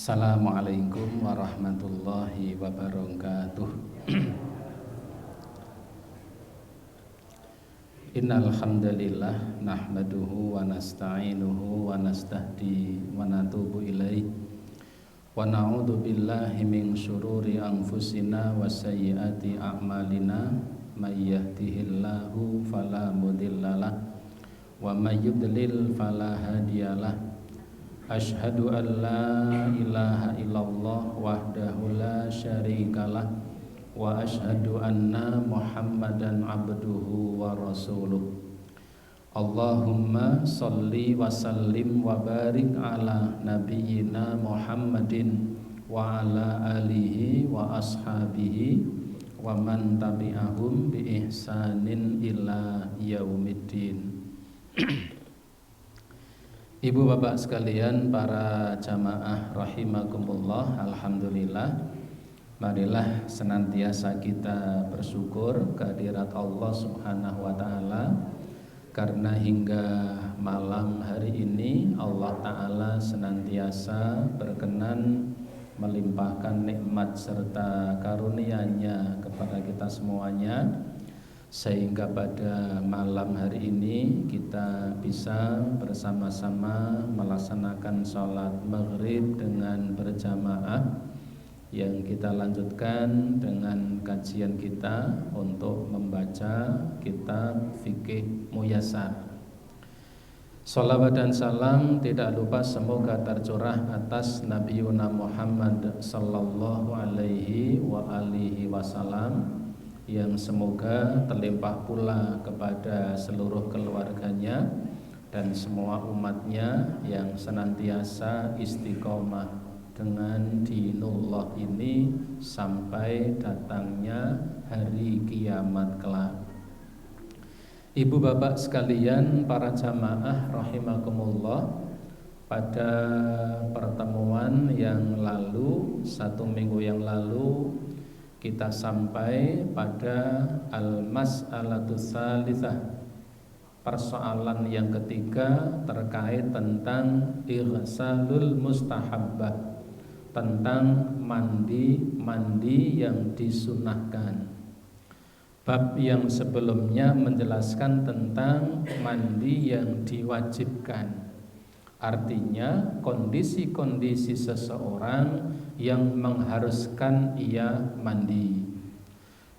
Assalamualaikum warahmatullahi wabarakatuh. Innal hamdalillah nahmaduhu wa nasta'inuhu wa nastahdi wa natubu ilaih wa na'udzu billahi min syururi anfusina wa sayyiati a'malina may yahdihillahu fala mudhillalah wa may yudlil fala hadiyalah. Asyhadu an la ilaha illallah wahdahu la syarikalah wa asyhadu anna Muhammadan abduhu wa rasuluh. Allahumma sholli wa sallim wa barik ala nabiyyina Muhammadin wa ala alihi wa ashabihi wa man tabi'ahum bi ihsanin ila yaumiddin. Ibu bapak sekalian, para jamaah rahimakumullah, alhamdulillah, marilah senantiasa kita bersyukur kehadirat Allah subhanahu wa ta'ala, karena hingga malam hari ini Allah ta'ala senantiasa berkenan melimpahkan nikmat serta karunia-Nya kepada kita semuanya, sehingga pada malam hari ini kita bisa bersama-sama melaksanakan sholat maghrib dengan berjamaah, yang kita lanjutkan dengan kajian kita untuk membaca kitab fikih Muyassar. Sholawat dan salam tidak lupa semoga tercurah atas Nabiuna Muhammad sallallahu alaihi wa alihi wasallam, yang semoga terlimpah pula kepada seluruh keluarganya dan semua umatnya yang senantiasa istiqomah dengan dinullah ini sampai datangnya hari kiamat kelak. Ibu bapak sekalian, para jamaah rahimakumullah, pada pertemuan yang lalu, 1 minggu yang lalu, kita sampai pada al-mas'alatu tsalitsah, persoalan yang ketiga terkait tentang ighsalul mustahabbah, tentang mandi yang disunahkan. Bab yang sebelumnya menjelaskan tentang mandi yang diwajibkan, artinya kondisi-kondisi seseorang yang mengharuskan ia mandi.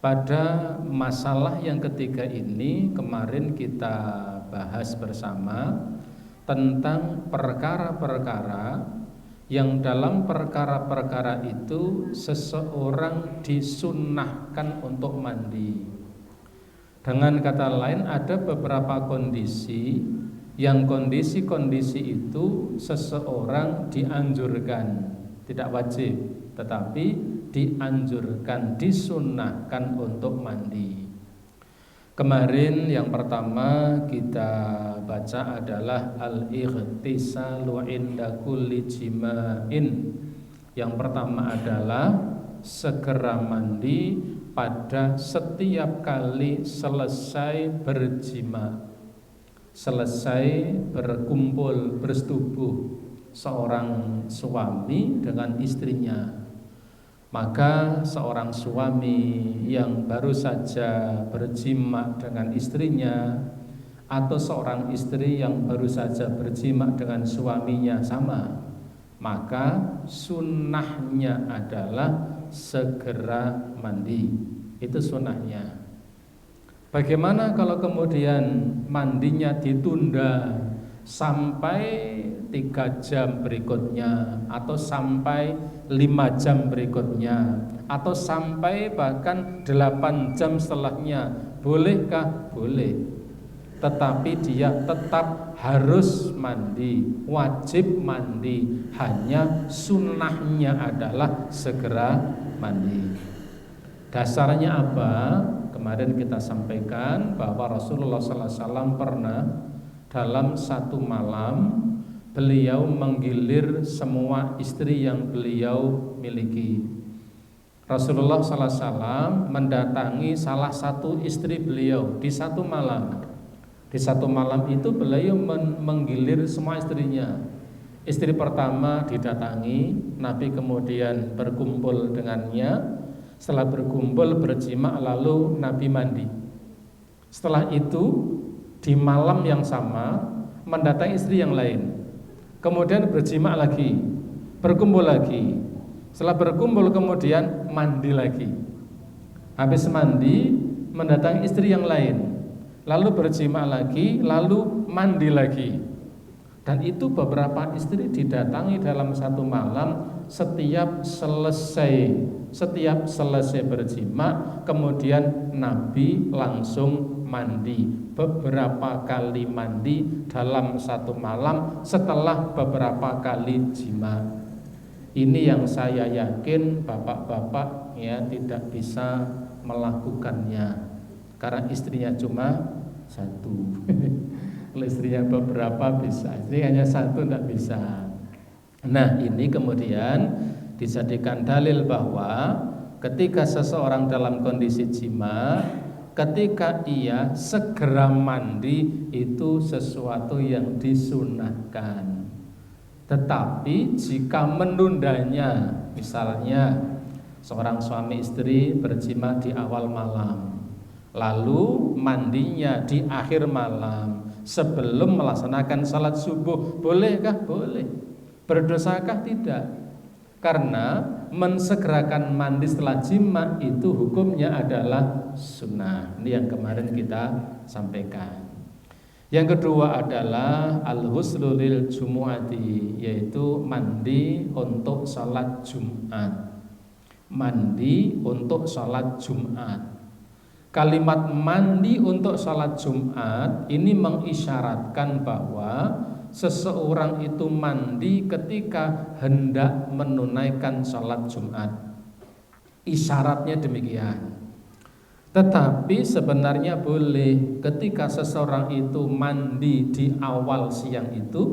Pada masalah yang ketiga ini kemarin kita bahas bersama tentang perkara-perkara yang dalam perkara-perkara itu seseorang disunnahkan untuk mandi. Dengan kata lain, ada beberapa kondisi yang kondisi-kondisi itu seseorang dianjurkan, tidak wajib, tetapi dianjurkan, disunnahkan untuk mandi. Kemarin yang pertama kita baca adalah al-ightisalu inda kulli jima'in. Yang pertama adalah segera mandi pada setiap kali selesai berjima, selesai berkumpul, bersetubuh seorang suami dengan istrinya. Maka seorang suami yang baru saja berjima dengan istrinya, atau seorang istri yang baru saja berjima dengan suaminya sama, maka sunnahnya adalah segera mandi. Itu sunnahnya. Bagaimana kalau kemudian mandinya ditunda sampai 3 jam berikutnya, atau sampai 5 jam berikutnya, atau sampai bahkan 8 jam setelahnya? Bolehkah? Boleh. Tetapi dia tetap harus mandi, wajib mandi. Hanya sunnahnya adalah segera mandi. Dasarnya apa? Kemarin kita sampaikan bahwa Rasulullah SAW pernah dalam satu malam beliau menggilir semua istri yang beliau miliki. Rasulullah SAW mendatangi salah satu istri beliau di satu malam. Di satu malam itu beliau menggilir semua istrinya. Istri pertama didatangi, Nabi kemudian berkumpul dengannya. Setelah berkumpul berjima lalu Nabi mandi. Setelah itu di malam yang sama mendatangi istri yang lain. Kemudian berjima lagi, berkumpul lagi. Setelah berkumpul kemudian mandi lagi. Habis mandi mendatangi istri yang lain. Lalu berjima lagi, lalu mandi lagi. Dan itu beberapa istri didatangi dalam satu malam. Setiap selesai berjima, kemudian Nabi langsung mandi. Beberapa kali mandi dalam satu malam setelah beberapa kali jima. Ini yang saya yakin bapak-bapak ya tidak bisa melakukannya karena istrinya cuma satu. Kalau istrinya beberapa bisa, istri hanya satu tidak bisa. Nah, ini kemudian dijadikan dalil bahwa ketika seseorang dalam kondisi jima, ketika ia segera mandi itu sesuatu yang disunahkan. Tetapi jika menundanya, misalnya seorang suami istri berjima di awal malam, lalu mandinya di akhir malam sebelum melaksanakan salat subuh, bolehkah? Boleh. Berdosakah? Tidak. Karena mensegerakan mandi setelah jima itu hukumnya adalah sunnah. Ini yang kemarin kita sampaikan. Yang kedua adalah al-ghuslu lil jumu'ati, yaitu mandi untuk salat Jumat. Mandi untuk salat Jumat. Kalimat mandi untuk salat Jumat ini mengisyaratkan bahwa seseorang itu mandi ketika hendak menunaikan salat Jumat. Isyaratnya demikian. Tetapi sebenarnya boleh ketika seseorang itu mandi di awal siang itu,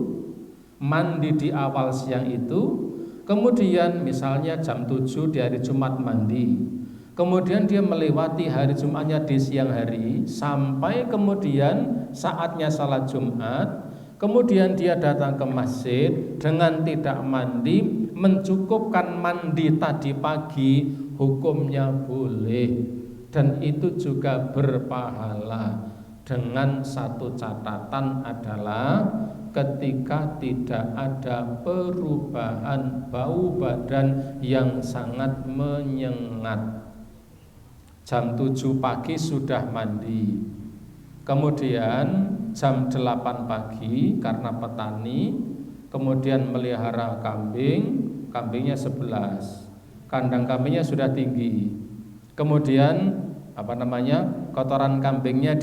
kemudian misalnya jam 7 di hari Jumat mandi. Kemudian dia melewati hari Jumatnya di siang hari sampai kemudian saatnya salat Jumat. Kemudian dia datang ke masjid dengan tidak mandi, mencukupkan mandi tadi pagi, hukumnya boleh. Dan itu juga berpahala. Dengan satu catatan adalah ketika tidak ada perubahan bau badan yang sangat menyengat. Jam 7 pagi sudah mandi, kemudian jam 8 pagi karena petani, kemudian melihara kambing, kambingnya 11, kandang kambingnya sudah tinggi, kemudian kotoran kambingnya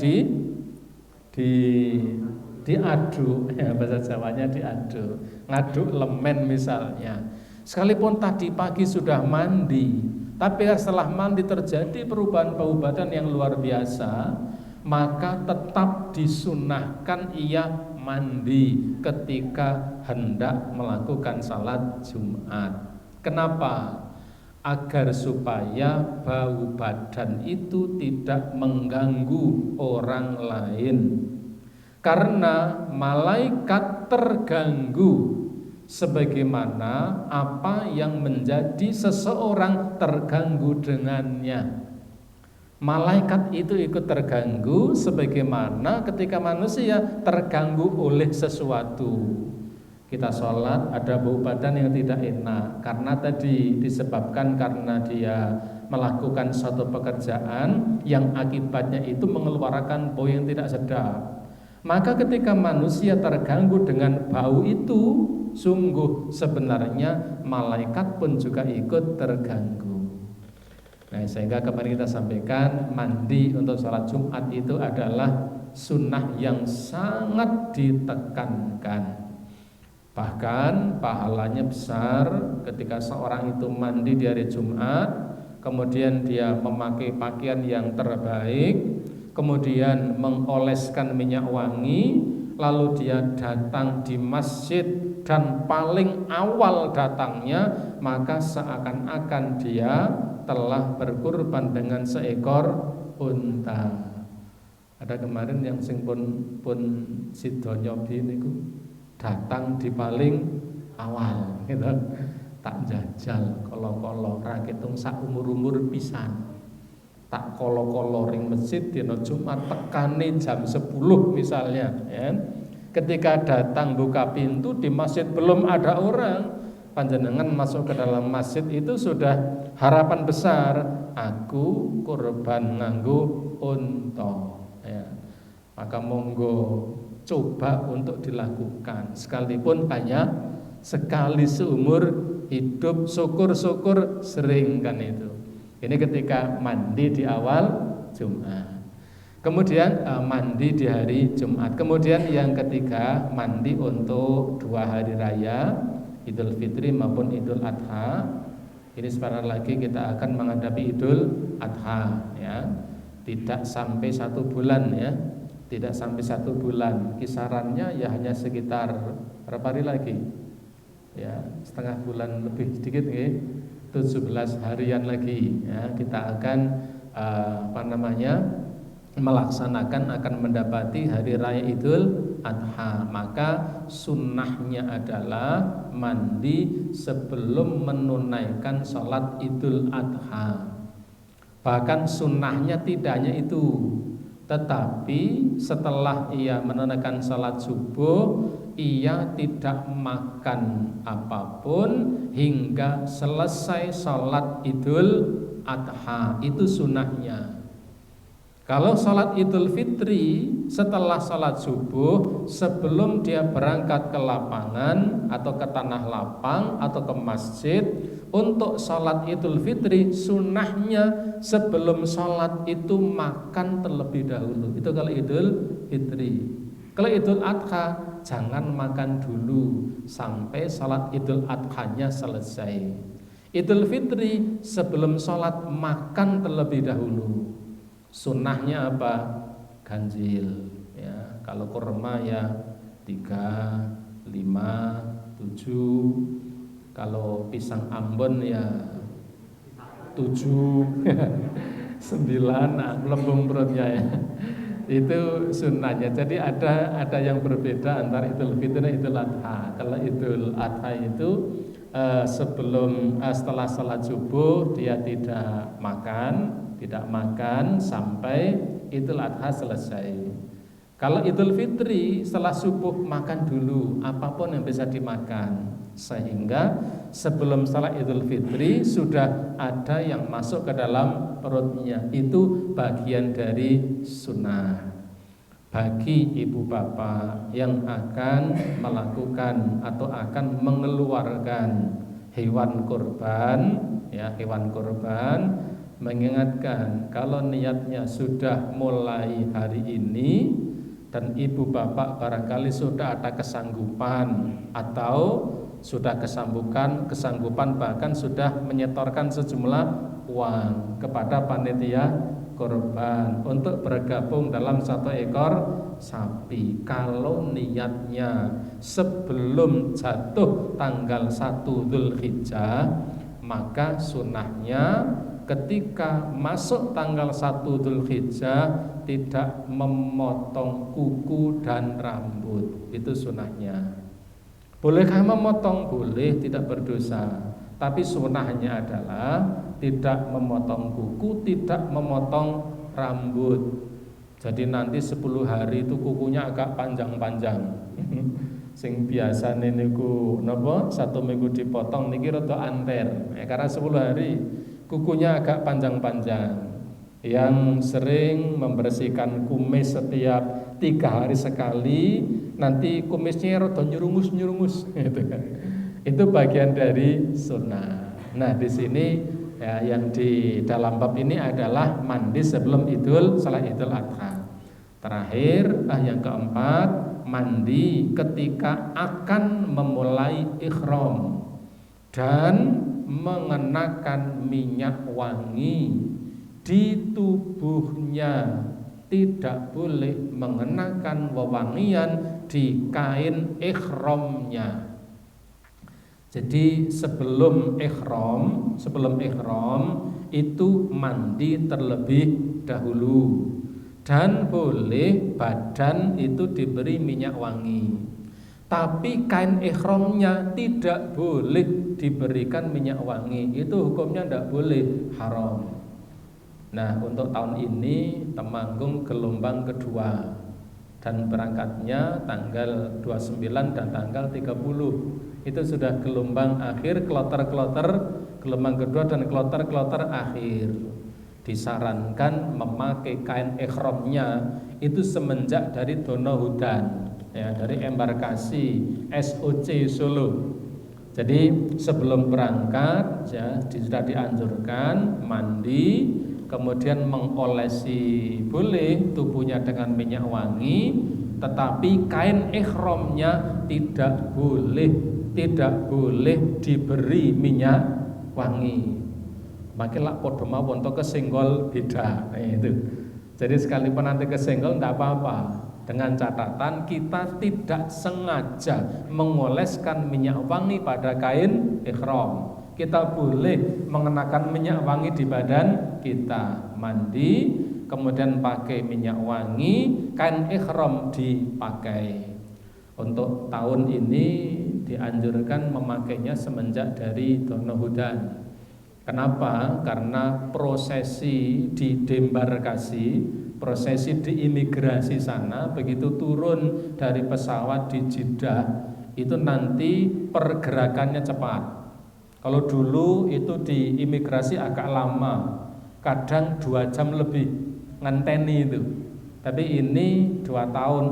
diaduk, ya bahasa Jawanya diaduk, ngaduk lemen misalnya. Sekalipun tadi pagi sudah mandi, tapi setelah mandi terjadi perubahan bau badan yang luar biasa, maka tetap disunahkan ia mandi ketika hendak melakukan salat Jumat. Kenapa? Agar supaya bau badan itu tidak mengganggu orang lain. Karena malaikat terganggu sebagaimana apa yang menjadi seseorang terganggu dengannya. Malaikat itu ikut terganggu sebagaimana ketika manusia terganggu oleh sesuatu. Kita sholat ada bau badan yang tidak enak karena tadi disebabkan karena dia melakukan suatu pekerjaan yang akibatnya itu mengeluarkan bau yang tidak sedap. Maka ketika manusia terganggu dengan bau itu, sungguh sebenarnya malaikat pun juga ikut terganggu. Nah, sehingga kemarin kita sampaikan mandi untuk sholat Jumat itu adalah sunnah yang sangat ditekankan. Bahkan pahalanya besar ketika seorang itu mandi di hari Jumat, kemudian dia memakai pakaian yang terbaik, kemudian mengoleskan minyak wangi, lalu dia datang di masjid dan paling awal datangnya, maka seakan-akan dia telah berkurban dengan seekor unta. Ada kemarin yang sing pun sido nyobi niku datang di paling awal gitu. Tak jajal kolo-kolo ra ketung sak umur-umur pisan. Tak kolo-kolo ring masjid dina Jumat tekane jam 10 misalnya ya. Ketika datang buka pintu di masjid belum ada orang, panjenengan masuk ke dalam masjid itu sudah harapan besar, aku kurban nganggo unta ya. Maka monggo coba untuk dilakukan sekalipun hanya sekali seumur hidup, syukur-syukur sering kan itu. Ini ketika mandi di awal Jumat. Kemudian mandi di hari Jumat. Kemudian yang ketiga, mandi untuk 2 hari raya, Idul Fitri maupun Idul Adha. Ini sebentar lagi kita akan menghadapi Idul Adha ya. Tidak sampai 1 bulan ya. Tidak sampai 1 bulan. Kisarannya ya hanya sekitar berapa hari lagi? Ya, setengah bulan lebih sedikit ya. 17 harian lagi ya, kita akan melaksanakan akan mendapati hari raya Idul Adha. Maka sunnahnya adalah mandi sebelum menunaikan sholat Idul Adha. Bahkan sunnahnya tidak hanya itu, tetapi setelah ia menunaikan sholat subuh, ia tidak makan apapun hingga selesai sholat Idul Adha. Itu sunnahnya. Kalau sholat Idul Fitri setelah sholat subuh, sebelum dia berangkat ke lapangan atau ke tanah lapang atau ke masjid untuk sholat Idul Fitri, sunnahnya sebelum sholat itu makan terlebih dahulu. Itu kalau Idul Fitri. Kalau Idul Adha jangan makan dulu sampai sholat Idul Adhanya selesai. Idul Fitri sebelum sholat makan terlebih dahulu. Sunnahnya apa? Ganjil ya. Kalau kurma ya 3, 5, 7. Kalau pisang Ambon ya 7, 9, lembung perutnya ya. Itu sunnahnya. Jadi ada yang berbeda antara Idul Fitri dan Idul Adha. Kalau Idul Adha itu setelah salat subuh dia tidak makan sampai Idul Adha selesai. Kalau Idul Fitri setelah subuh makan dulu apapun yang bisa dimakan, sehingga sebelum salat Idul Fitri sudah ada yang masuk ke dalam perutnya. Itu bagian dari sunnah. Bagi ibu bapak yang akan melakukan atau akan mengeluarkan hewan kurban ya, hewan kurban, mengingatkan kalau niatnya sudah mulai hari ini dan ibu bapak barangkali sudah ada kesanggupan atau sudah kesanggupan bahkan sudah menyetorkan sejumlah uang kepada panitia kurban untuk bergabung dalam 1 ekor sapi. Kalau niatnya sebelum jatuh tanggal 1 Dzulhijjah, maka sunnahnya ketika masuk tanggal 1 Dzulhijjah tidak memotong kuku dan rambut. Itu sunnahnya. Bolehkah memotong? Boleh, tidak berdosa. Tapi sunnahnya adalah tidak memotong kuku, tidak memotong rambut. Jadi nanti 10 hari itu kukunya agak panjang-panjang. Sing biasa niku napa 1 minggu dipotong niki rada anter. Karena 10 hari kukunya agak panjang-panjang. Yang sering membersihkan kumis setiap 3 hari sekali, nanti kumisnya rada nyurungus-nyurungus gitu kan. Itu bagian dari sunnah. Nah, di sini ya, yang di dalam bab ini adalah mandi sebelum salat Idul Adha. Terakhir, yang keempat, mandi ketika akan memulai ihram dan mengenakan minyak wangi di tubuhnya. Tidak boleh mengenakan wewangian di kain ihramnya. Jadi sebelum ihram itu mandi terlebih dahulu dan boleh badan itu diberi minyak wangi. tapi kain ihramnya tidak boleh diberikan minyak wangi. Itu hukumnya tidak boleh, haram. Nah, untuk tahun ini Temanggung gelombang kedua dan berangkatnya tanggal 29 dan tanggal 30. Itu sudah gelombang akhir, kloter-kloter gelombang kedua dan kloter-kloter akhir. Disarankan memakai kain ihramnya itu semenjak dari Dono Hudan, ya, dari embarkasi SOC Solo. Jadi sebelum berangkat ya sudah dianjurkan mandi, kemudian mengolesi boleh tubuhnya dengan minyak wangi, tetapi kain ihramnya tidak boleh diberi minyak wangi. Makilah podo mawon to kesenggol beda. Nah, itu. Jadi sekalipun nanti kesenggol tidak apa-apa. Dengan catatan kita tidak sengaja mengoleskan minyak wangi pada kain ihram. Kita boleh mengenakan minyak wangi di badan kita, mandi, kemudian pakai minyak wangi, kain ihram dipakai. Untuk tahun ini dianjurkan memakainya semenjak dari Dono Hudan. Kenapa? Karena prosesi di debarkasi, prosesi di imigrasi sana, begitu turun dari pesawat di Jeddah, itu nanti pergerakannya cepat. Kalau dulu itu di imigrasi agak lama, kadang 2 jam lebih ngenteni itu. Tapi ini 2 tahun,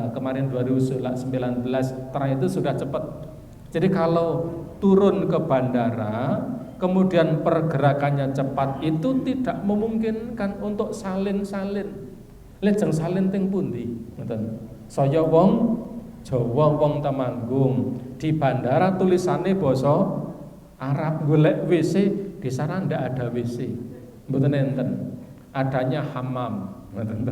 kemarin 2019 terakhir itu sudah cepat. Jadi kalau turun ke bandara, kemudian pergerakannya cepat, itu tidak memungkinkan untuk salin-salin. Lajeng salin teng pundi? Ngoten. Saya wong Jawa, wong Temanggung, di bandara tulisannya basa Arab, golek WC, di sana ndak ada WC. Mboten enten. Adanya hammam. Ngoten.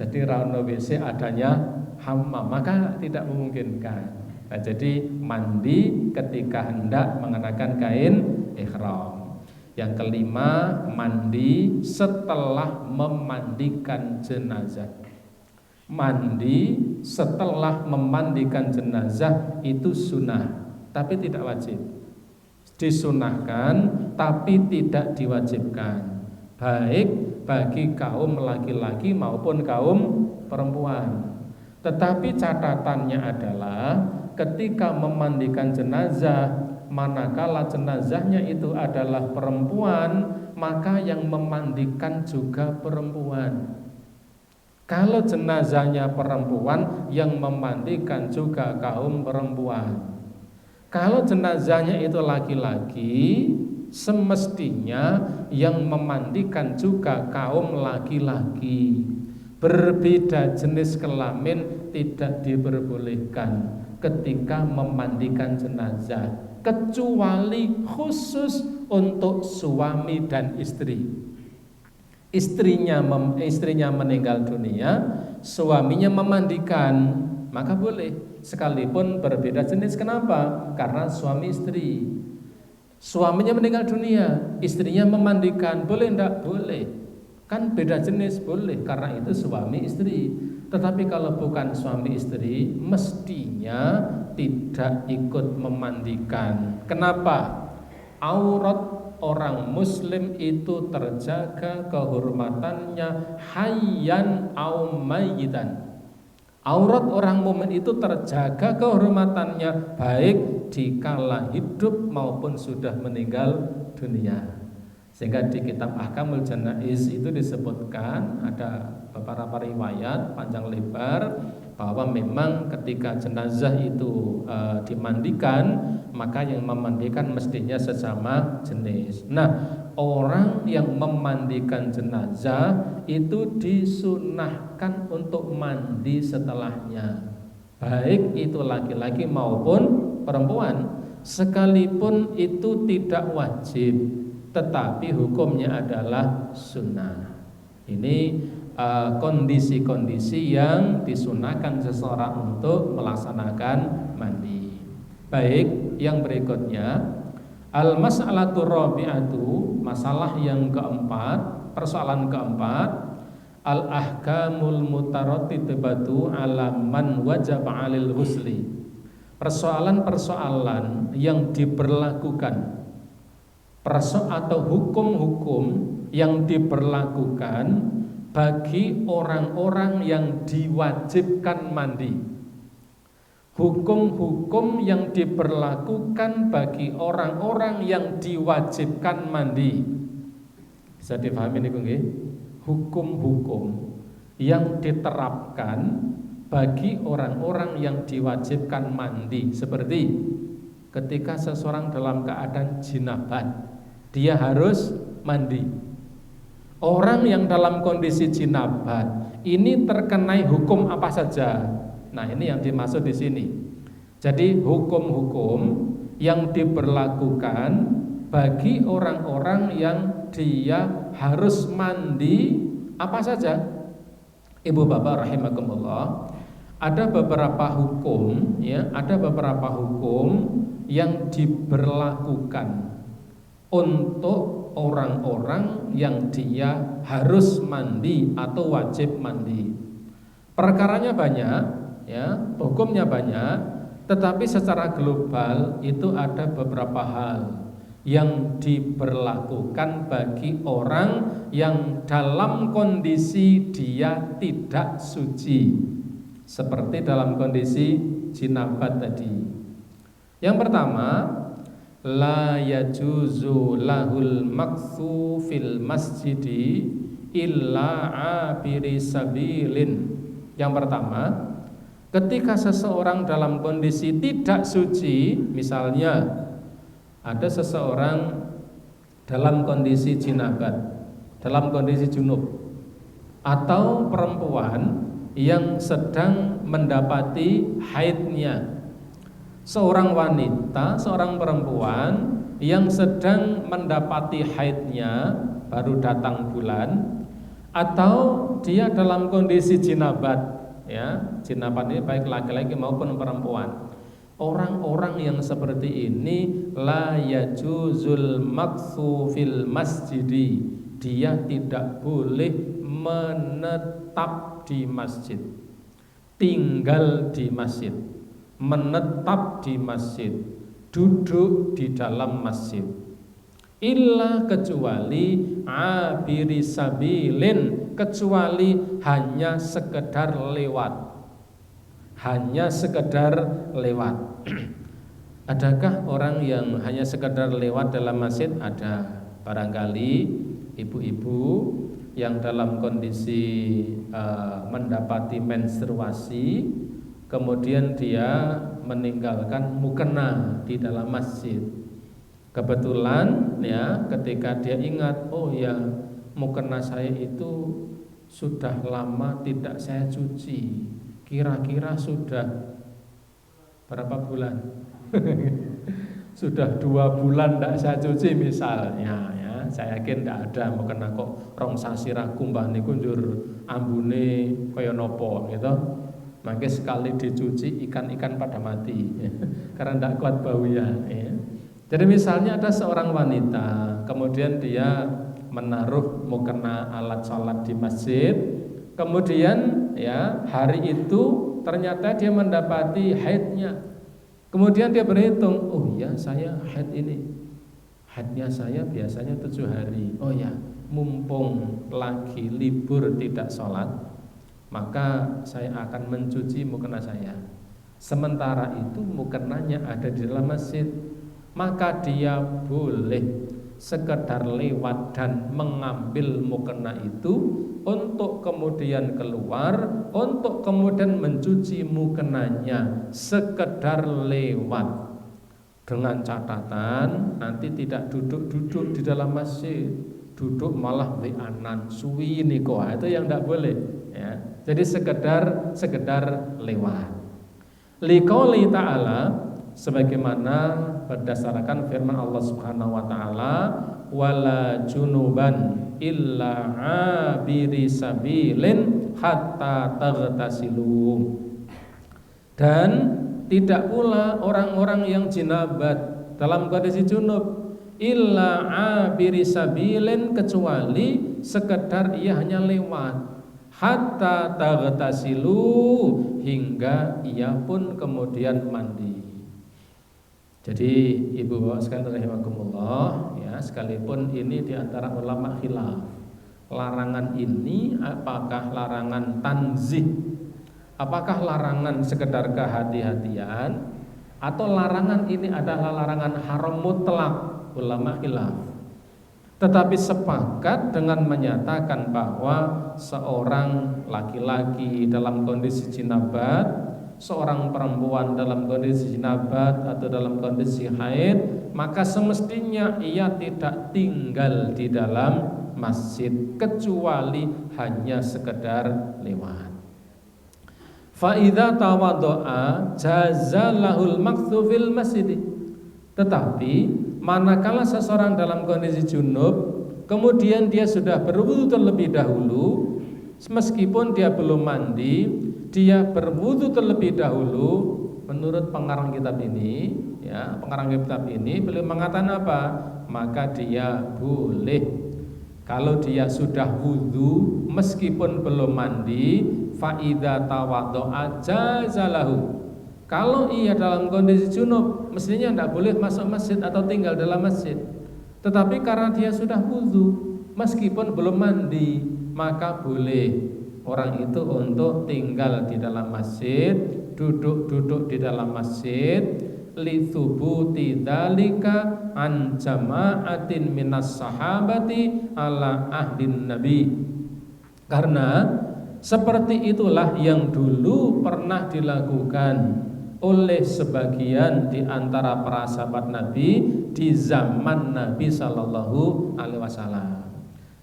Jadi ra ono WC, adanya hammam, maka tidak memungkinkan. Nah, jadi mandi ketika hendak mengenakan kain ihram. Yang kelima, mandi setelah memandikan jenazah. Mandi setelah memandikan jenazah itu sunnah, tapi tidak wajib. Disunahkan tapi tidak diwajibkan, baik bagi kaum laki-laki maupun kaum perempuan. Tetapi catatannya adalah ketika memandikan jenazah, manakala jenazahnya itu adalah perempuan, maka yang memandikan juga perempuan. Kalau jenazahnya perempuan, yang memandikan juga kaum perempuan. Kalau jenazahnya itu laki-laki, semestinya yang memandikan juga kaum laki-laki. Berbeda jenis kelamin tidak diperbolehkan ketika memandikan jenazah, kecuali khusus untuk suami dan istri. Istrinya meninggal dunia, suaminya memandikan, maka boleh, sekalipun berbeda jenis. Kenapa? Karena suami istri. Suaminya meninggal dunia, istrinya memandikan, boleh enggak? Boleh. Kan beda jenis, boleh, karena itu suami istri. Tetapi kalau bukan suami istri, mestinya tidak ikut memandikan. Kenapa? Aurat orang muslim itu terjaga kehormatannya hayyan au mayyitan. Aurat orang mukmin itu terjaga kehormatannya baik dikala hidup maupun sudah meninggal dunia. Sehingga di kitab Ahkamul Janaiz itu disebutkan, ada beberapa riwayat panjang lebar bahwa memang ketika jenazah itu dimandikan, maka yang memandikan mestinya sesama jenis. Nah, orang yang memandikan jenazah itu disunahkan untuk mandi setelahnya, baik itu laki-laki maupun perempuan, sekalipun itu tidak wajib, tetapi hukumnya adalah sunnah. Ini kondisi-kondisi yang disunahkan seseorang untuk melaksanakan mandi. Baik, yang berikutnya al-mas'alatu rabi'atu, masalah yang keempat, persoalan keempat, al-ahkamul mutarattibatu ala man wajaba 'alil ghusli. persoalan-persoalan yang diberlakukan atau hukum-hukum yang diberlakukan bagi orang-orang yang diwajibkan mandi. Hukum-hukum yang diberlakukan bagi orang-orang yang diwajibkan mandi. Bisa dipahami niku nggih? Hukum-hukum yang diterapkan bagi orang-orang yang diwajibkan mandi, seperti ketika seseorang dalam keadaan jinabat, dia harus mandi. Orang yang dalam kondisi jinabat ini terkenai hukum apa saja? Nah, ini yang dimaksud di sini. Jadi hukum-hukum yang diberlakukan bagi orang-orang yang dia harus mandi apa saja? Ibu bapak rahimakumullah, ada beberapa hukum yang diberlakukan untuk orang-orang yang dia harus mandi atau wajib mandi. Perkaranya banyak, hukumnya banyak, tetapi secara global itu ada beberapa hal yang diberlakukan bagi orang yang dalam kondisi dia tidak suci, seperti dalam kondisi jinabat tadi. Yang pertama, la yajuzu lahul makthu fil masjidi illa abiri sabilin. Yang pertama, ketika seseorang dalam kondisi tidak suci, misalnya ada seseorang dalam kondisi jinabat, dalam kondisi junub, atau perempuan yang sedang mendapati haidnya, seorang wanita, seorang perempuan yang sedang mendapati haidnya, baru datang bulan, atau dia dalam kondisi jinabat, jinabat ini baik laki-laki maupun perempuan. Orang-orang yang seperti ini la yajuzul makthu fil masjidi, dia tidak boleh menetap di masjid, tinggal di masjid, menetap di masjid, duduk di dalam masjid, illa kecuali abiri sabilin, kecuali hanya sekedar lewat, hanya sekedar lewat. Adakah orang yang hanya sekedar lewat dalam masjid? Ada. Barangkali ibu-ibu yang dalam kondisi mendapati menstruasi, kemudian dia meninggalkan mukena di dalam masjid. Kebetulan ketika dia ingat, oh ya, mukena saya itu sudah lama tidak saya cuci, kira-kira sudah berapa bulan? Sudah 2 bulan tidak saya cuci misalnya, saya yakin tidak ada mukena kok rong sasi ragu mbah niku njur ambune kaya nopo gitu. Maka sekali dicuci ikan-ikan pada mati karena tidak kuat baunya. Jadi misalnya ada seorang wanita, kemudian dia menaruh mukena alat sholat di masjid, kemudian hari itu ternyata dia mendapati haidnya. Kemudian dia berhitung, oh ya saya haid ini, haidnya saya biasanya 7 hari. Oh ya, mumpung lagi libur tidak sholat, maka saya akan mencuci mukena saya. Sementara itu mukenanya ada di dalam masjid, maka dia boleh sekedar lewat dan mengambil mukena itu untuk kemudian keluar, untuk kemudian mencuci mukenanya, sekedar lewat, dengan catatan nanti tidak duduk-duduk di dalam masjid, duduk malah lianan suwi niko, itu yang tidak boleh. Jadi sekedar lewat. Liqouli ta'ala, sebagaimana berdasarkan firman Allah Subhanahu wa taala, wala junuban illa abiri sabilin hatta taghtasilu. Dan tidak pula orang-orang yang jinabat dalam kondisi junub illa abiri sabilin, kecuali sekedar ia hanya lewat, hatta taghtasilu, hingga ia pun kemudian mandi. Jadi ibu bapak sekalian rahimakumullah, ya, sekalipun ini diantara ulama khilaf, larangan ini apakah larangan tanzih, apakah larangan sekedar kehati-hatian, atau larangan ini adalah larangan haram mutlak, ulama khilaf. Tetapi sepakat dengan menyatakan bahwa seorang laki-laki dalam kondisi jinabat, seorang perempuan dalam kondisi jinabat atau dalam kondisi haid, maka semestinya ia tidak tinggal di dalam masjid kecuali hanya sekedar lewat. Fa idza tawaddo'a jazalahul makthu fil masjid. Tetapi manakala seseorang dalam kondisi junub, kemudian dia sudah berwudu terlebih dahulu, meskipun dia belum mandi, dia berwudu terlebih dahulu. Menurut pengarang kitab ini, ya, pengarang kitab ini beliau mengatakan apa? Maka dia boleh, kalau dia sudah wudu meskipun belum mandi, fa idza tawaddo'a jazalahu. Kalau ia dalam kondisi junub, mestinya tidak boleh masuk masjid atau tinggal dalam masjid. Tetapi karena dia sudah wudu meskipun belum mandi, maka boleh orang itu untuk tinggal di dalam masjid, duduk-duduk di dalam masjid, li thubuti dzalika an jama'atin minas sahabati ala ahdin nabi. Karena seperti itulah yang dulu pernah dilakukan oleh sebagian di antara para sahabat Nabi di zaman Nabi Sallallahu Alaihi Wasallam.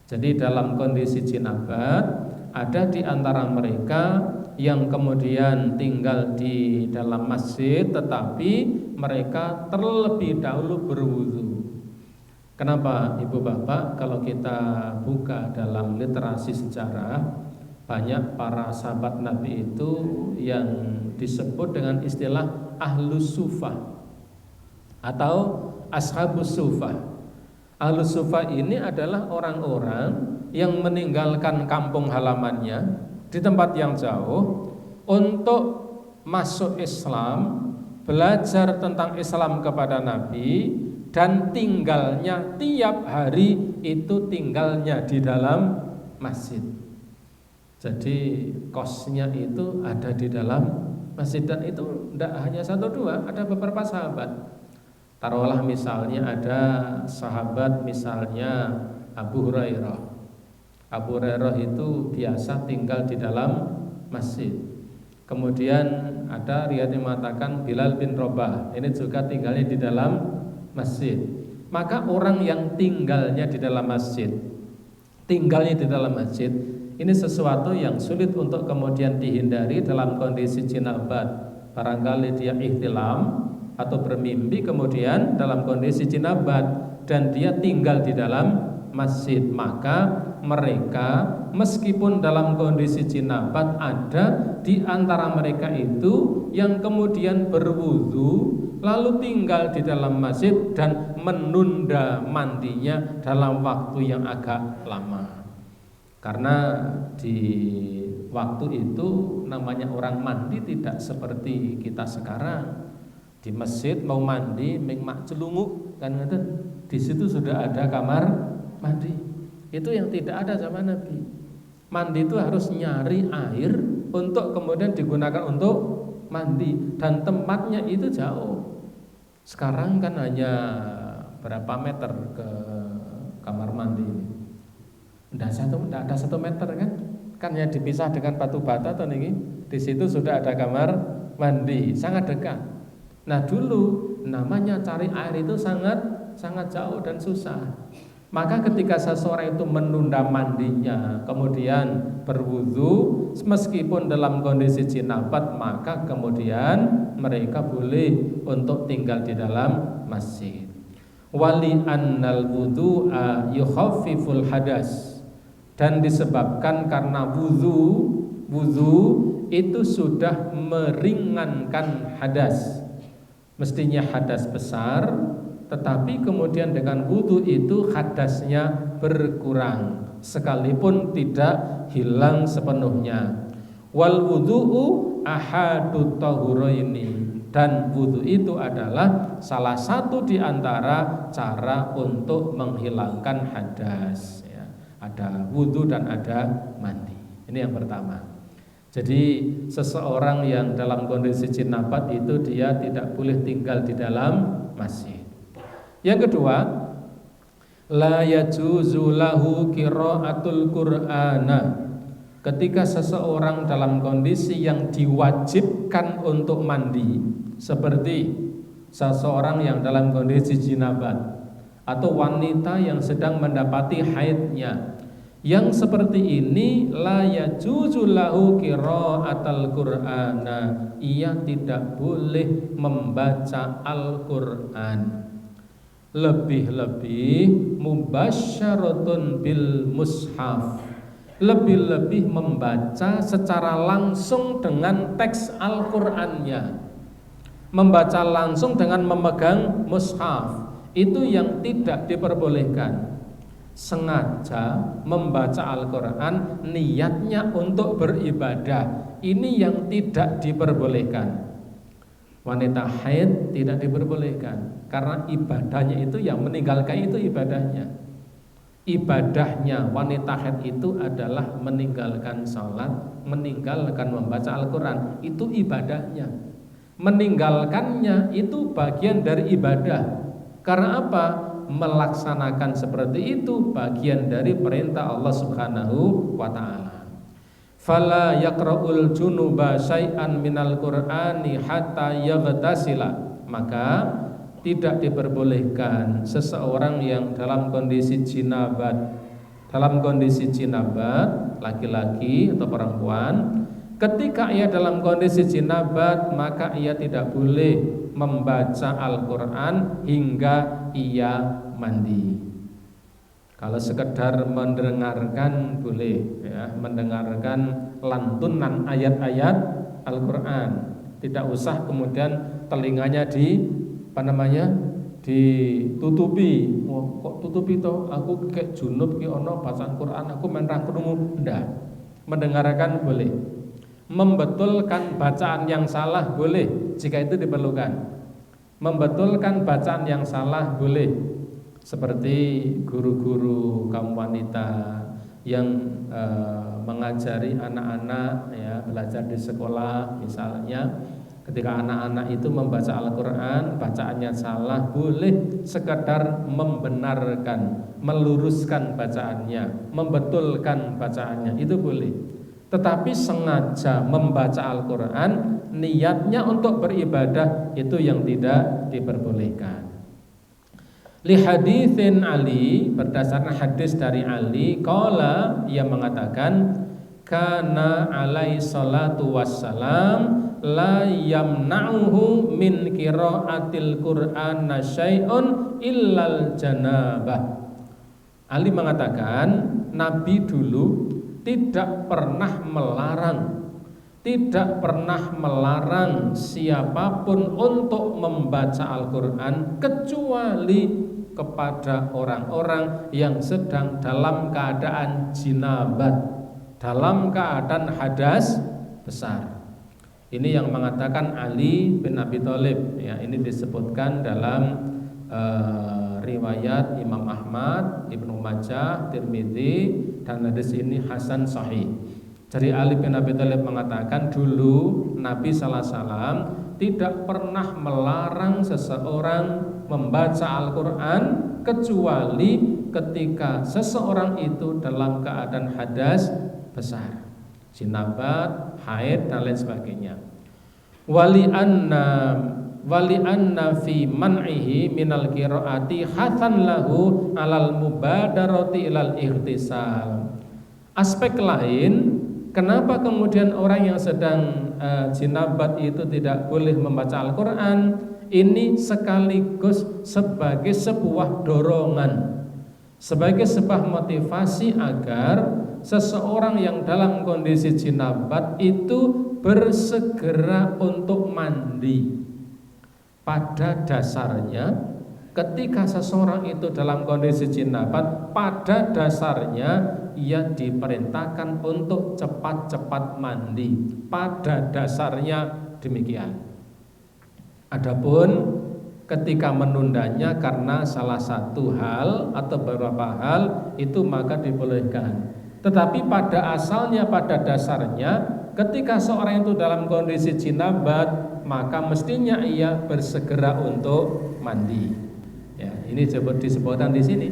Jadi dalam kondisi jinabat, ada di antara mereka yang kemudian tinggal di dalam masjid, tetapi mereka terlebih dahulu berwudu. Kenapa ibu bapak? Kalau kita buka dalam literasi sejarah, banyak para sahabat Nabi itu yang disebut dengan istilah ahlus sufah atau ashabus sufah. Ahlus sufah ini adalah orang-orang yang meninggalkan kampung halamannya di tempat yang jauh untuk masuk Islam, belajar tentang Islam kepada Nabi, dan tinggalnya tiap hari itu tinggalnya di dalam masjid. Jadi kosnya itu ada di dalam masjid, dan itu tidak hanya satu dua, ada beberapa sahabat. Taruhlah misalnya ada sahabat misalnya Abu Hurairah. Abu Hurairah itu biasa tinggal di dalam masjid. Kemudian ada riwayat yang mengatakan Bilal bin Rabah, ini juga tinggalnya di dalam masjid. Maka orang yang tinggalnya di dalam masjid, ini sesuatu yang sulit untuk kemudian dihindari dalam kondisi jinabat. Barangkali dia ihtilam atau bermimpi kemudian dalam kondisi jinabat dan dia tinggal di dalam masjid, maka mereka meskipun dalam kondisi jinabat, ada di antara mereka itu yang kemudian berwudu lalu tinggal di dalam masjid dan menunda mandinya dalam waktu yang agak lama. Karena di waktu itu namanya orang mandi tidak seperti kita sekarang. Di masjid mau mandi mak celunguk kan, di situ sudah ada kamar mandi. Itu yang tidak ada zaman Nabi. Mandi itu harus nyari air untuk kemudian digunakan untuk mandi, dan tempatnya itu jauh. Sekarang kan hanya berapa meter ke kamar mandi ini? Tidak ada 1 meter kan? Kan ya dipisah dengan batu bata atau nih. Di situ sudah ada kamar mandi, sangat dekat. Nah dulu namanya cari air itu sangat jauh dan susah. Maka ketika seseorang itu menunda mandinya, kemudian berwudu meskipun dalam kondisi jinabat, maka kemudian mereka boleh untuk tinggal di dalam masjid. Wali annal wudu'a yukhaffiful hadas, dan disebabkan karena wudu itu sudah meringankan hadas. Mestinya hadas besar, tetapi kemudian dengan wudu itu hadasnya berkurang sekalipun tidak hilang sepenuhnya. Wal wudu'u ahadut tahuraini, Dan wudhu itu adalah salah satu di antara cara untuk menghilangkan hadas ya. Ada wudhu dan ada mandi. Ini yang pertama. Jadi seseorang yang dalam kondisi jinabat itu dia tidak boleh tinggal di dalam masjid. Yang kedua, la yajuzu lahu qiraatul qur'ana. Ketika seseorang dalam kondisi yang diwajibkan untuk mandi, seperti seseorang yang dalam kondisi jinabat atau wanita yang sedang mendapati haidnya, yang seperti ini la yajuzu lahu qiraatul qur'ana, ia tidak boleh membaca Al-Qur'an. Lebih-lebih mubasyaratun bil mushaf, lebih-lebih membaca secara langsung dengan teks Al-Qur'annya, membaca langsung dengan memegang mushaf, itu yang tidak diperbolehkan. Sengaja membaca Al-Qur'an niatnya untuk beribadah, ini yang tidak diperbolehkan. Wanita haid tidak diperbolehkan karena ibadahnya itu, yang meninggalkan itu ibadahnya. Ibadahnya wanita haid itu adalah meninggalkan sholat, meninggalkan membaca Al-Quran, itu ibadahnya. Meninggalkannya itu bagian dari ibadah. Karena apa? Melaksanakan seperti itu bagian dari perintah Allah Subhanahu wa ta'ala. Fala yaqra'ul junuba syai'an minal qur'ani hatta yaghtasila, maka tidak diperbolehkan seseorang yang dalam kondisi jinabat, laki-laki atau perempuan, ketika ia dalam kondisi jinabat maka ia tidak boleh membaca Al-Qur'an hingga ia mandi. Kalau sekedar mendengarkan boleh ya, mendengarkan lantunan ayat-ayat Al-Qur'an, tidak usah kemudian telinganya ditutupi. Oh, kok tutupi toh? Aku kayak junub ki ono bacaan Quran, aku main ra krungu. Ndak. Mendengarkan boleh. Membetulkan bacaan yang salah boleh jika itu diperlukan. Membetulkan bacaan yang salah boleh. Seperti guru-guru kaum wanita yang mengajari anak-anak ya, belajar di sekolah misalnya, ketika anak-anak itu membaca Al-Qur'an bacaannya salah, boleh sekadar membenarkan, meluruskan bacaannya, membetulkan bacaannya, itu boleh. Tetapi sengaja membaca Al-Qur'an niatnya untuk beribadah, itu yang tidak diperbolehkan. Li haditsin Ali, berdasarkan hadis dari Ali, qala, ia mengatakan, kana alaihi salatu wassalam la yamna'uhu min qiraatil Qur'an syai'un illal janabah. Ali mengatakan, Nabi dulu tidak pernah melarang siapapun untuk membaca Al-Qur'an kecuali kepada orang-orang yang sedang dalam keadaan jinabat, dalam keadaan hadas besar. Ini yang mengatakan Ali bin Abi Thalib ya, ini disebutkan dalam riwayat Imam Ahmad, Ibnu Majah, Tirmidzi, dan hadis ini hasan sahih. Jadi Ali bin Abi Thalib mengatakan dulu Nabi sallallahu alaihi wasallam tidak pernah melarang seseorang membaca Al-Qur'an kecuali ketika seseorang itu dalam keadaan hadas besar, jinabat, haid dan lain sebagainya. Wali anna fi man'ihi minal qiraati hathan lahu alal mubadarati ilal ightisal. Aspek lain, kenapa kemudian orang yang sedang jinabat itu tidak boleh membaca Al-Qur'an? Ini sekaligus sebagai sebuah dorongan, sebagai sebuah motivasi agar seseorang yang dalam kondisi jinabat itu bersegera untuk mandi. Pada dasarnya ketika seseorang itu dalam kondisi jinabat, pada dasarnya ia diperintahkan untuk cepat-cepat mandi. Pada dasarnya demikian. Adapun ketika menundanya karena salah satu hal atau beberapa hal itu maka dibolehkan. Tetapi pada asalnya, pada dasarnya, ketika seorang itu dalam kondisi jinabat, maka mestinya ia bersegera untuk mandi. Ya, ini disebutkan di sini.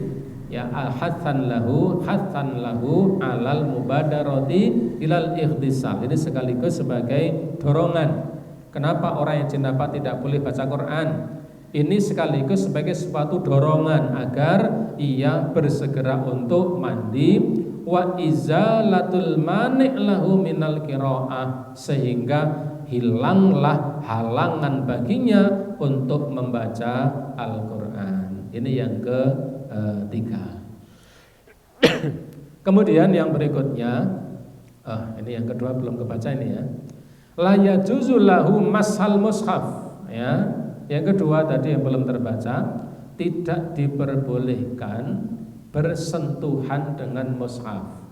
Ya, hatsan lahu alal mubadarati ilal ikhtisal. Ini sekaligus sebagai dorongan. Kenapa orang yang jinabat tidak boleh baca Quran? Ini sekaligus sebagai suatu dorongan agar ia bersegera untuk mandi, wa izalatul mani' lahu minal qiraah, sehingga hilanglah halangan baginya untuk membaca Al-Qur'an. Ini yang ketiga. Kemudian yang berikutnya, ini yang kedua belum kebaca ini ya. La yajuzu lahu mashal mushaf, ya. Yang kedua tadi yang belum terbaca, tidak diperbolehkan bersentuhan dengan mushaf.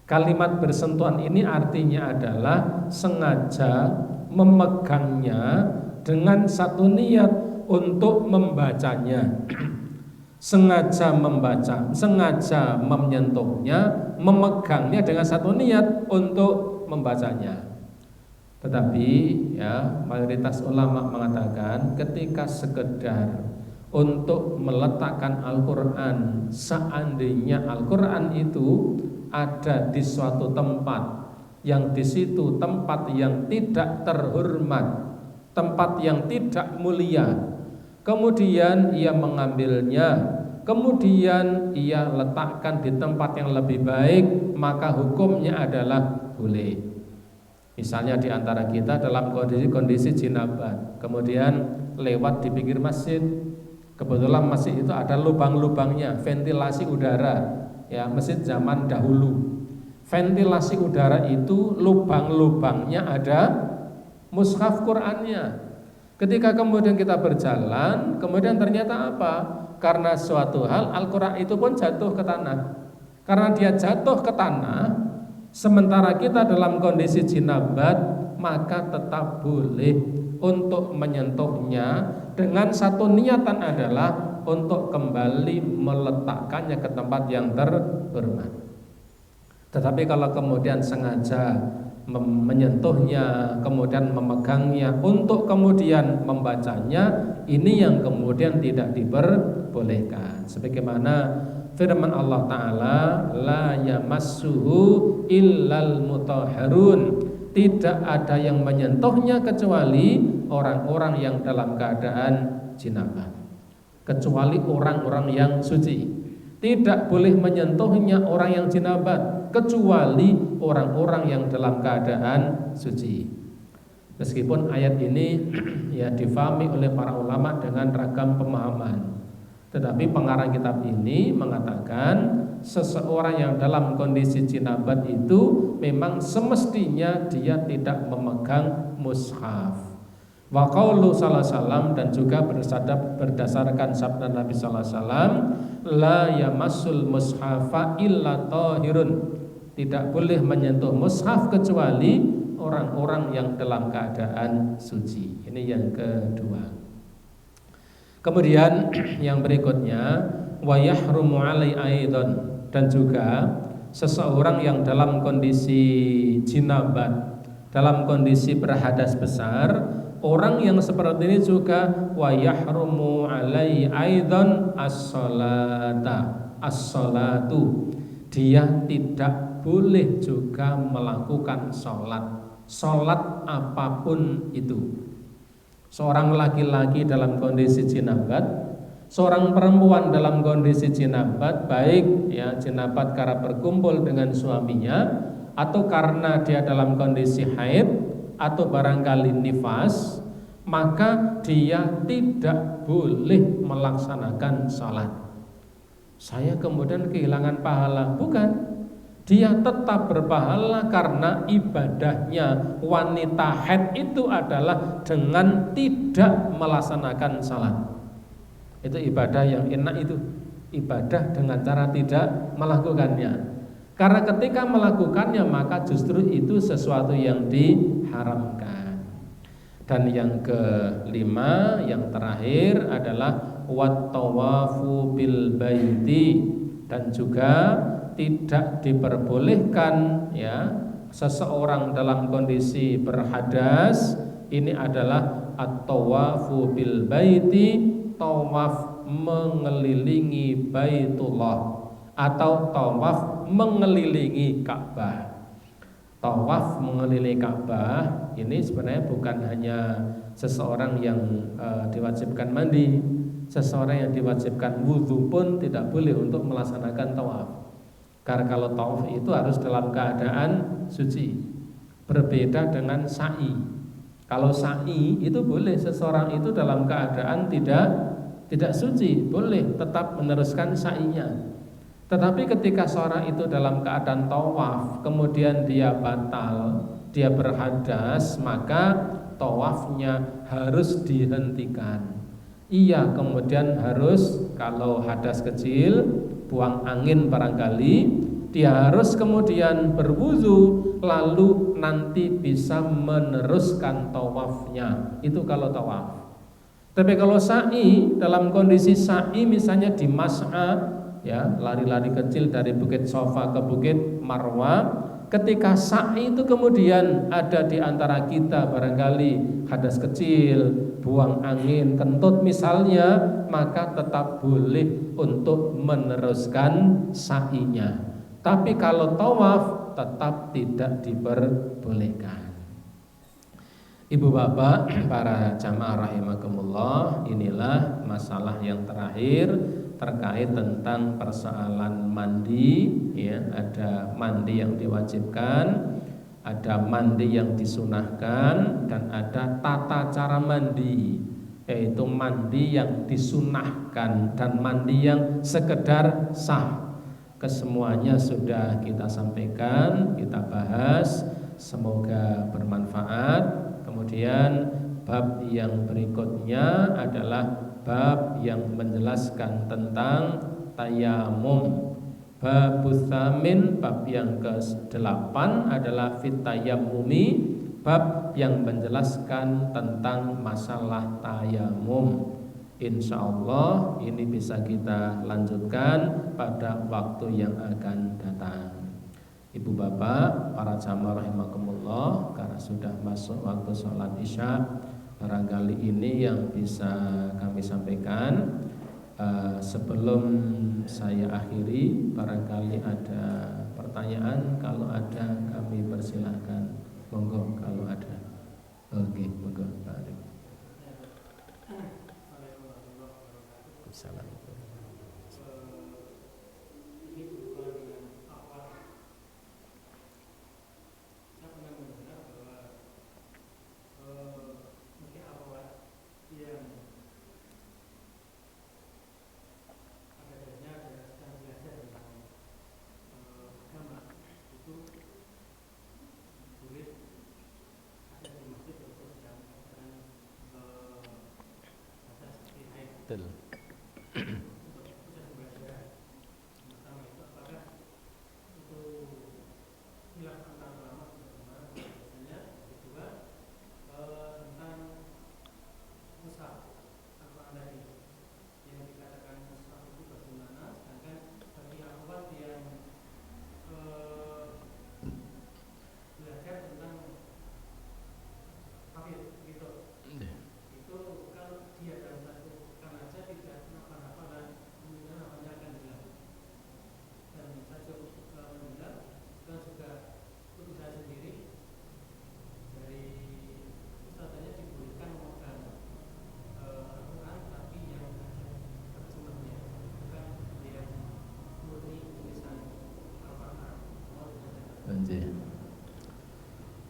Kalimat bersentuhan ini artinya adalah sengaja memegangnya dengan satu niat untuk membacanya. Sengaja membaca, sengaja menyentuhnya, memegangnya dengan satu niat untuk membacanya. Tetapi ya, mayoritas ulama mengatakan ketika sekedar untuk meletakkan Al-Quran, seandainya Al-Quran itu ada di suatu tempat yang di situ tempat yang tidak terhormat, tempat yang tidak mulia, kemudian ia mengambilnya, kemudian ia letakkan di tempat yang lebih baik, maka hukumnya adalah boleh. Misalnya di antara kita dalam kondisi jinabat, kemudian lewat di pinggir masjid, kebetulan masjid itu ada lubang-lubangnya, ventilasi udara, ya masjid zaman dahulu. Ventilasi udara itu lubang-lubangnya ada mushaf Qur'annya. Ketika kemudian kita berjalan, kemudian ternyata apa? Karena suatu hal Al-Quran itu pun jatuh ke tanah. Karena dia jatuh ke tanah, sementara kita dalam kondisi jinabat, maka tetap boleh untuk menyentuhnya dengan satu niatan adalah untuk kembali meletakkannya ke tempat yang terhormat. Tetapi kalau kemudian sengaja menyentuhnya, kemudian memegangnya untuk kemudian membacanya, ini yang kemudian tidak diperbolehkan. Sebagaimana firman Allah Ta'ala, la yamassuhu illal mutahharun, tidak ada yang menyentuhnya kecuali orang-orang yang dalam keadaan jinabat, kecuali orang-orang yang suci. Tidak boleh menyentuhnya orang yang jinabat kecuali orang-orang yang dalam keadaan suci. Meskipun ayat ini ya difahami oleh para ulama dengan ragam pemahaman, tetapi pengarang kitab ini mengatakan seseorang yang dalam kondisi jinabat itu memang semestinya dia tidak memegang mushaf. Wa qaulu sallallahu alaihi wasallam, dan juga berdasarkan sabda Nabi sallallahu alaihi wasallam, la yamassul mushafa illa tahirun, tidak boleh menyentuh mushaf kecuali orang-orang yang dalam keadaan suci. Ini yang kedua. Kemudian yang berikutnya, wa yahrumu alai aidan, dan juga seseorang yang dalam kondisi jinabat, dalam kondisi berhadas besar, orang yang seperti ini juga wa yahrumu alai aidan as-salatu, dia tidak boleh juga melakukan sholat apapun itu. Seorang laki-laki dalam kondisi jinabat, seorang perempuan dalam kondisi jinabat, baik ya jinabat karena berkumpul dengan suaminya, atau karena dia dalam kondisi haid, atau barangkali nifas, maka dia tidak boleh melaksanakan sholat. Saya kemudian kehilangan pahala, bukan. Dia tetap berpahala karena ibadahnya wanita haid itu adalah dengan tidak melaksanakan salat. Itu ibadah yang enak, itu ibadah dengan cara tidak melakukannya. Karena ketika melakukannya maka justru itu sesuatu yang diharamkan. Dan yang kelima, yang terakhir adalah wat tawafu bil baiti, dan juga tidak diperbolehkan ya seseorang dalam kondisi berhadas ini adalah at-tawafu bil baiti, tawaf mengelilingi Baitullah atau tawaf mengelilingi Ka'bah. Tawaf mengelilingi Ka'bah ini sebenarnya bukan hanya seseorang yang diwajibkan mandi, seseorang yang diwajibkan wudhu pun tidak boleh untuk melaksanakan tawaf. Karena kalau tawaf itu harus dalam keadaan suci. Berbeda dengan sa'i. Kalau sa'i itu boleh seseorang itu dalam keadaan tidak suci, boleh tetap meneruskan sa'inya. Tetapi ketika seorang itu dalam keadaan tawaf, kemudian dia batal, dia berhadas, maka tawafnya harus dihentikan. Ia kemudian harus, kalau hadas kecil, buang angin barangkali, dia harus kemudian berwudu, lalu nanti bisa meneruskan tawafnya. Itu kalau tawaf. Tapi kalau sa'i, dalam kondisi sa'i misalnya di mas'a, ya lari-lari kecil dari Bukit Sofa ke Bukit Marwa, ketika sa'i itu kemudian ada di antara kita barangkali hadas kecil, buang angin, kentut misalnya, maka tetap boleh untuk meneruskan sa'inya. Tapi kalau tawaf tetap tidak diperbolehkan. Ibu bapak, para jamaah rahimakumullah, inilah masalah yang terakhir terkait tentang persoalan mandi ya. Ada mandi yang diwajibkan, ada mandi yang disunahkan, dan ada tata cara mandi, yaitu mandi yang disunahkan dan mandi yang sekedar sah. Kesemuanya sudah kita sampaikan, kita bahas, semoga bermanfaat. Kemudian bab yang berikutnya adalah bab yang menjelaskan tentang tayamum. Babus tsamin, bab yang ke-8 adalah fit tayammumi, bab yang menjelaskan tentang masalah tayamum. Insyaallah ini bisa kita lanjutkan pada waktu yang akan datang. Ibu bapak, para jamaah rahimakumullah, karena sudah masuk waktu sholat isya, barangkali ini yang bisa kami sampaikan. Sebelum saya akhiri, barangkali ada pertanyaan. Kalau ada kami persilahkan. Monggo kalau ada. Oke, monggo Pak Arif. Assalamualaikum. Betul.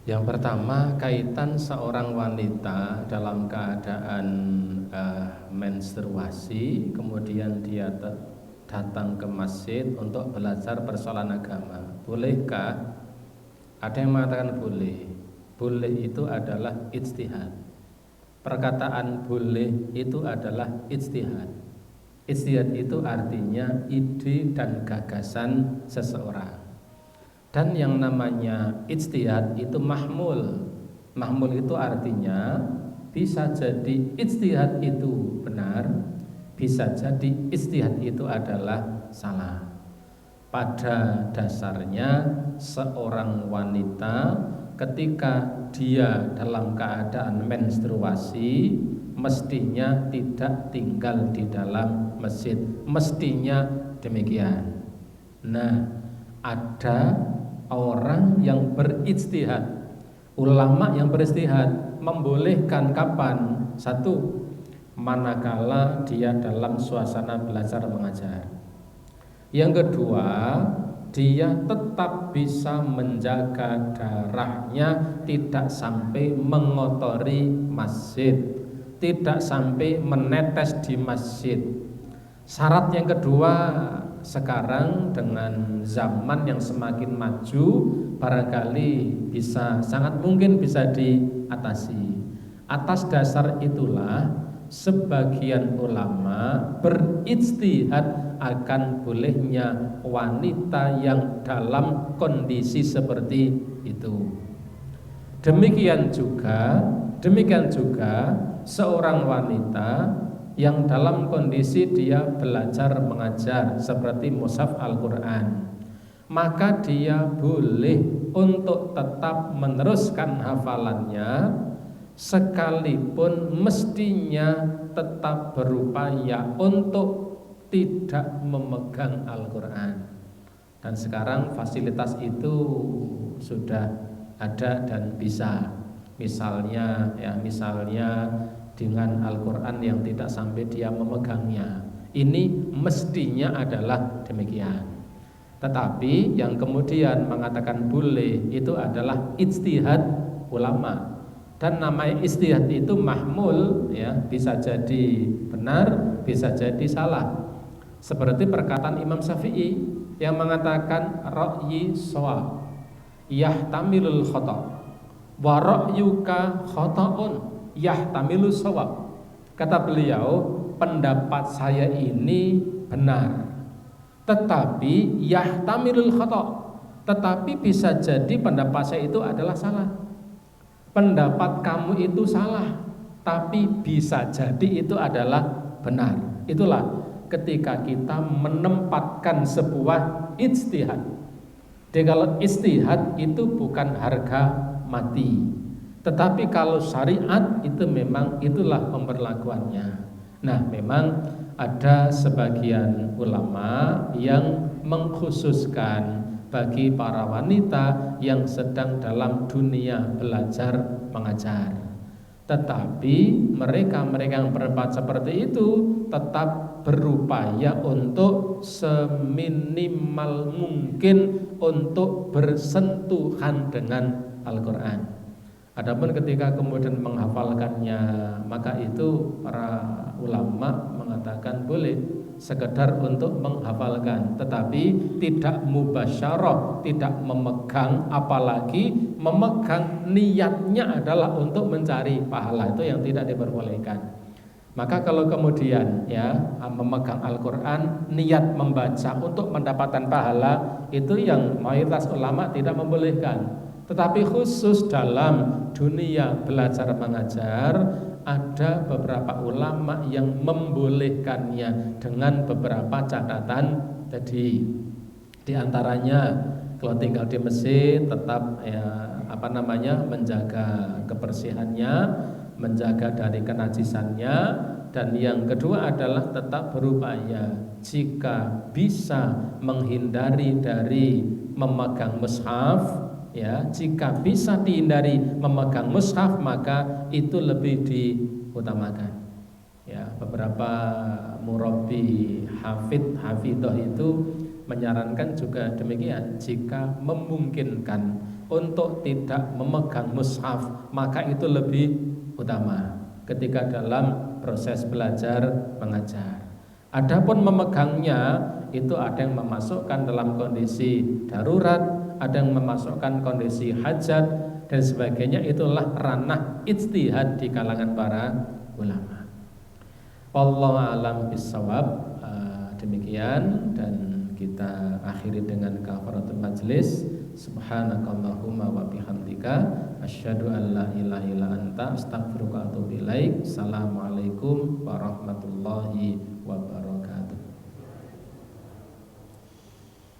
Yang pertama, kaitan seorang wanita dalam keadaan menstruasi, kemudian dia datang ke masjid untuk belajar persoalan agama. Bolehkah? Ada yang mengatakan boleh. Boleh itu adalah ijtihad. Perkataan boleh itu adalah ijtihad. Ijtihad itu artinya ide dan gagasan seseorang. Dan yang namanya ijtihad itu mahmul. Mahmul itu artinya bisa jadi ijtihad itu benar, bisa jadi ijtihad itu adalah salah. Pada dasarnya seorang wanita ketika dia dalam keadaan menstruasi mestinya tidak tinggal di dalam masjid, mestinya demikian. Nah, ada orang yang berijtihad, ulama yang berijtihad membolehkan kapan? Satu, manakala dia dalam suasana belajar mengajar. Yang kedua, dia tetap bisa menjaga darahnya tidak sampai mengotori masjid, tidak sampai menetes di masjid. Syarat yang kedua, sekarang dengan zaman yang semakin maju barangkali bisa, sangat mungkin bisa diatasi. Atas dasar itulah sebagian ulama berijtihad akan bolehnya wanita yang dalam kondisi seperti itu. Demikian juga seorang wanita yang dalam kondisi dia belajar mengajar seperti mushaf Al-Quran, maka dia boleh untuk tetap meneruskan hafalannya sekalipun mestinya tetap berupaya untuk tidak memegang Al-Quran. Dan sekarang fasilitas itu sudah ada dan bisa. Misalnya dengan Al-Quran yang tidak sampai dia memegangnya. Ini mestinya adalah demikian. Tetapi yang kemudian mengatakan boleh itu adalah ijtihad ulama. Dan namanya ijtihad itu mahmul, ya, bisa jadi benar, bisa jadi salah. Seperti perkataan Imam Syafi'i yang mengatakan ra'yi shawab yahtamilul khata' wa ra'yuka khata'un yahtamilu shawab. Kata beliau, pendapat saya ini benar, tetapi yahtamilul khata', tetapi bisa jadi pendapat saya itu adalah salah. Pendapat kamu itu salah, tapi bisa jadi itu adalah benar. Itulah ketika kita menempatkan sebuah ijtihad. Jadi kalau ijtihad itu bukan harga mati, tetapi kalau syariat itu memang itulah pemberlakuannya. Nah, memang ada sebagian ulama yang mengkhususkan bagi para wanita yang sedang dalam dunia belajar mengajar. Tetapi mereka yang berbuat seperti itu tetap berupaya untuk seminimal mungkin untuk bersentuhan dengan Al-Quran. Adapun ketika kemudian menghafalkannya, maka itu para ulama mengatakan boleh sekedar untuk menghafalkan, tetapi tidak mubasyarah, tidak memegang, apalagi memegang niatnya adalah untuk mencari pahala, itu yang tidak diperbolehkan. Maka kalau kemudian memegang Al-Quran, niat membaca untuk mendapatkan pahala, itu yang mayoritas ulama tidak membolehkan. Tetapi khusus dalam dunia belajar mengajar, ada beberapa ulama yang membolehkannya dengan beberapa catatan tadi. Di antaranya kalau tinggal di masjid tetap menjaga kebersihannya, menjaga dari kenajisannya, dan yang kedua adalah tetap berupaya jika bisa menghindari dari memegang mushaf. Ya, jika bisa dihindari memegang mushaf, maka itu lebih diutamakan. Ya, beberapa murabbi hafidhah itu menyarankan juga demikian. Jika memungkinkan untuk tidak memegang mushaf, maka itu lebih utama ketika dalam proses belajar mengajar. Adapun memegangnya itu ada yang memasukkan dalam kondisi darurat, ada yang memasukkan kondisi hajat dan sebagainya. Itulah ranah ijtihad di kalangan para ulama. Wallahu a'lam bishawab. Demikian, dan kita akhiri dengan kafaratul majlis. Subhanakallahumma wa bihamdika Asyhadu an la ilaha illa anta astaghfiruka wa atubu ilaik. Assalamualaikum warahmatullahi wabarakatuh.